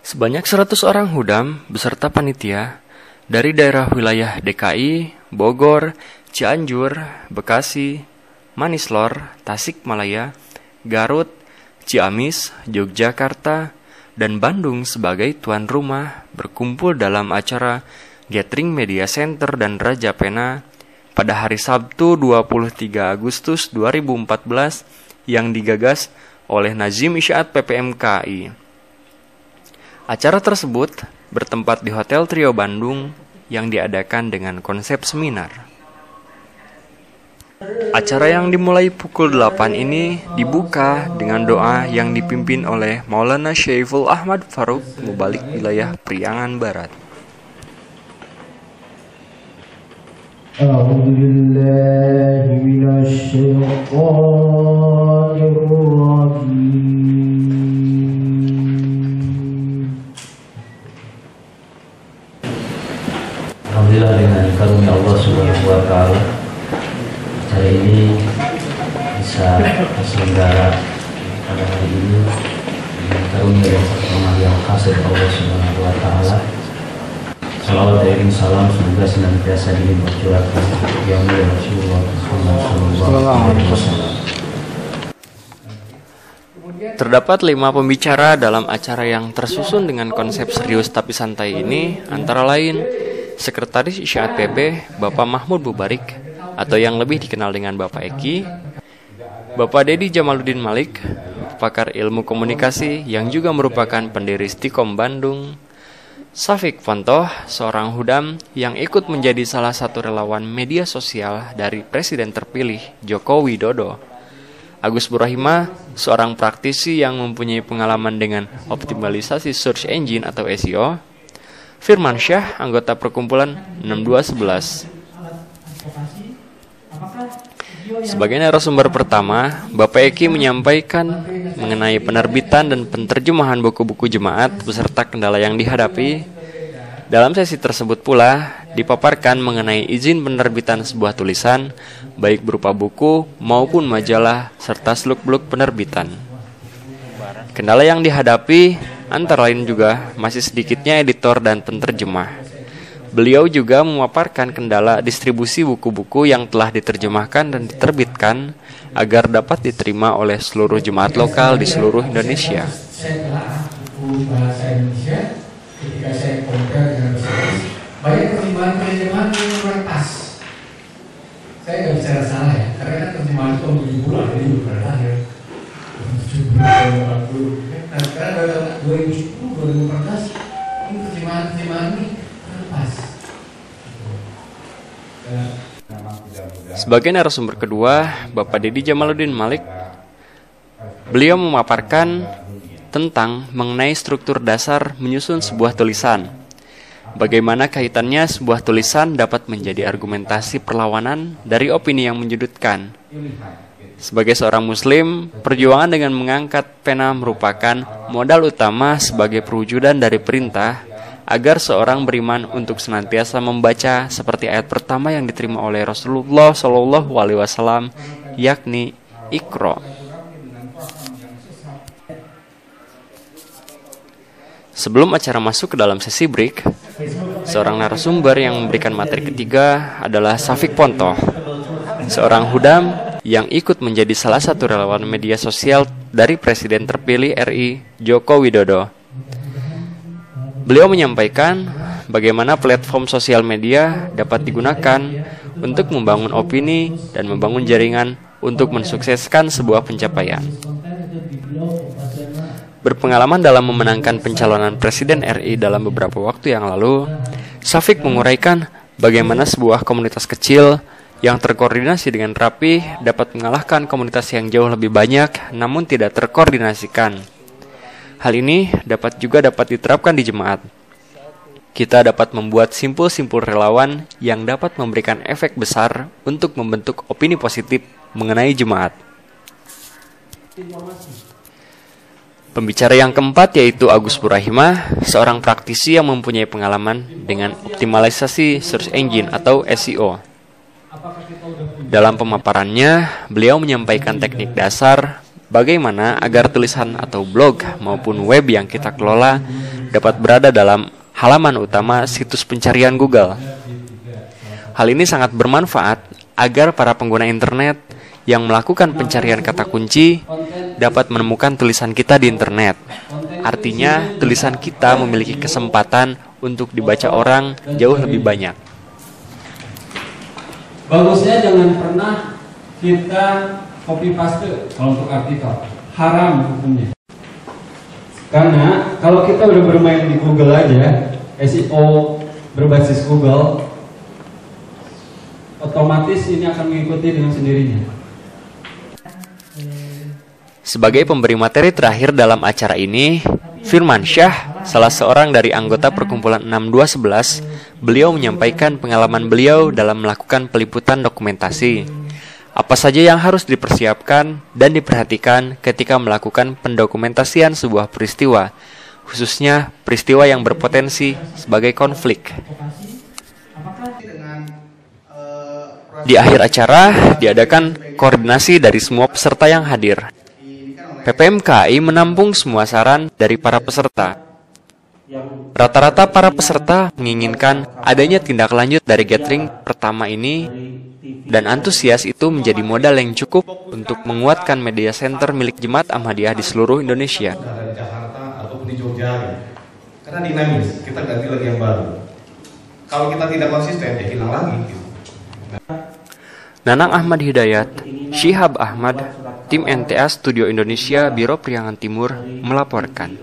Sebanyak 100 orang hudam beserta panitia dari daerah wilayah DKI, Bogor, Cianjur, Bekasi, Manislor, Tasikmalaya, Garut, Ciamis, Yogyakarta, dan Bandung sebagai tuan rumah berkumpul dalam acara Gathering Media Center dan Raja Pena pada hari Sabtu 23 Agustus 2014 yang digagas oleh Nazim Isyaat PPMKI. Acara tersebut bertempat di Hotel Trio Bandung yang diadakan dengan konsep seminar. Acara yang dimulai pukul 8 ini dibuka dengan doa yang dipimpin oleh Maulana Syaiful Ahmad Faruk Mubalik wilayah Priangan Barat. Alhamdulillah dengan karunia Allah Subhanahu wa taala acara ini bisa terselenggara pada hari ini dengan karunia dan pertolongan yang khas dari Allah Subhanahu wa taala. Salawat dan salam semoga senantiasa dilimpahcurahkan yang mulia Rasulullah Muhammad sallallahu alaihi wasallam. Terdapat 5 pembicara dalam acara yang tersusun dengan konsep serius tapi santai ini, antara lain Sekretaris Isyaat PP Bapak Mahmud Bubarik atau yang lebih dikenal dengan Bapak Eki, Bapak Dedi Jamaluddin Malik, pakar ilmu komunikasi yang juga merupakan pendiri Stikom Bandung, Safik Fontoh, seorang hudam yang ikut menjadi salah satu relawan media sosial dari Presiden terpilih Joko Widodo, Agus Burahima, seorang praktisi yang mempunyai pengalaman dengan optimalisasi search engine atau SEO, Firman Syah, anggota perkumpulan 6211. Sebagai narasumber pertama, Bapak Eki menyampaikan mengenai penerbitan dan penerjemahan buku-buku jemaat beserta kendala yang dihadapi. Dalam sesi tersebut pula dipaparkan mengenai izin penerbitan sebuah tulisan, baik berupa buku maupun majalah, serta seluk-beluk penerbitan. Kendala yang dihadapi antara lain juga masih sedikitnya editor dan penerjemah. Beliau juga memaparkan kendala distribusi buku-buku yang telah diterjemahkan dan diterbitkan agar dapat diterima oleh seluruh jemaat lokal di seluruh Indonesia. Ketika saya compare dengan bahasa banyak pertimbangan terjemahan yang kurang pas. Saya nggak bicara salah ya, karena kan terjemahan itu menjadi bulan, jadi bulan akhir 2040. Karena 2010, 2014 ini terjemahan ini kurang pas. Sebagai narasumber kedua, Bapak Dedi Jamaluddin Malik, beliau memaparkan tentang mengenai struktur dasar menyusun sebuah tulisan. Bagaimana kaitannya sebuah tulisan dapat menjadi argumentasi perlawanan dari opini yang menyudutkan. Sebagai seorang muslim, perjuangan dengan mengangkat pena merupakan modal utama sebagai perwujudan dari perintah agar seorang beriman untuk senantiasa membaca seperti ayat pertama yang diterima oleh Rasulullah Shallallahu Alaihi Wasallam, yakni Iqra. Sebelum acara masuk ke dalam sesi break, seorang narasumber yang memberikan materi ketiga adalah Safik Fontoh, seorang hudam yang ikut menjadi salah satu relawan media sosial dari Presiden terpilih RI Joko Widodo. Beliau menyampaikan bagaimana platform sosial media dapat digunakan untuk membangun opini dan membangun jaringan untuk mensukseskan sebuah pencapaian. Berpengalaman dalam memenangkan pencalonan Presiden RI dalam beberapa waktu yang lalu, Safik menguraikan bagaimana sebuah komunitas kecil yang terkoordinasi dengan rapi dapat mengalahkan komunitas yang jauh lebih banyak namun tidak terkoordinasikan. Hal ini dapat diterapkan di jemaat. Kita dapat membuat simpul-simpul relawan yang dapat memberikan efek besar untuk membentuk opini positif mengenai jemaat. Pembicara yang keempat yaitu Agus Burahima, seorang praktisi yang mempunyai pengalaman dengan optimalisasi search engine atau SEO. Dalam pemaparannya, beliau menyampaikan teknik dasar bagaimana agar tulisan atau blog maupun web yang kita kelola dapat berada dalam halaman utama situs pencarian Google. Hal ini sangat bermanfaat agar para pengguna internet yang melakukan pencarian kata kunci dapat menemukan tulisan kita di internet. Artinya, tulisan kita memiliki kesempatan untuk dibaca orang jauh lebih banyak. Bagusnya jangan pernah kita copy paste kalau untuk artikel. Haram hukumnya. Karena kalau kita udah bermain di Google aja, SEO berbasis Google, otomatis ini akan mengikuti dengan sendirinya. Sebagai pemberi materi terakhir dalam acara ini, Firman Syah, salah seorang dari anggota perkumpulan 6211, beliau menyampaikan pengalaman beliau dalam melakukan peliputan dokumentasi. Apa saja yang harus dipersiapkan dan diperhatikan ketika melakukan pendokumentasian sebuah peristiwa, khususnya peristiwa yang berpotensi sebagai konflik. Di akhir acara, diadakan koordinasi dari semua peserta yang hadir. PPMKI menampung semua saran dari para peserta. Rata-rata para peserta menginginkan adanya tindak lanjut dari gathering pertama ini, dan antusias itu menjadi modal yang cukup untuk menguatkan media center milik Jemaat Ahmadiyah di seluruh Indonesia. Ada di Jakarta ataupun di Jogja, karena dinamis, kita ganti lagi yang baru. Kalau kita tidak konsisten, ya hilang lagi. Nanang Ahmad Hidayat, Syihab Ahmad, tim NTA Studio Indonesia Biro Priangan Timur melaporkan.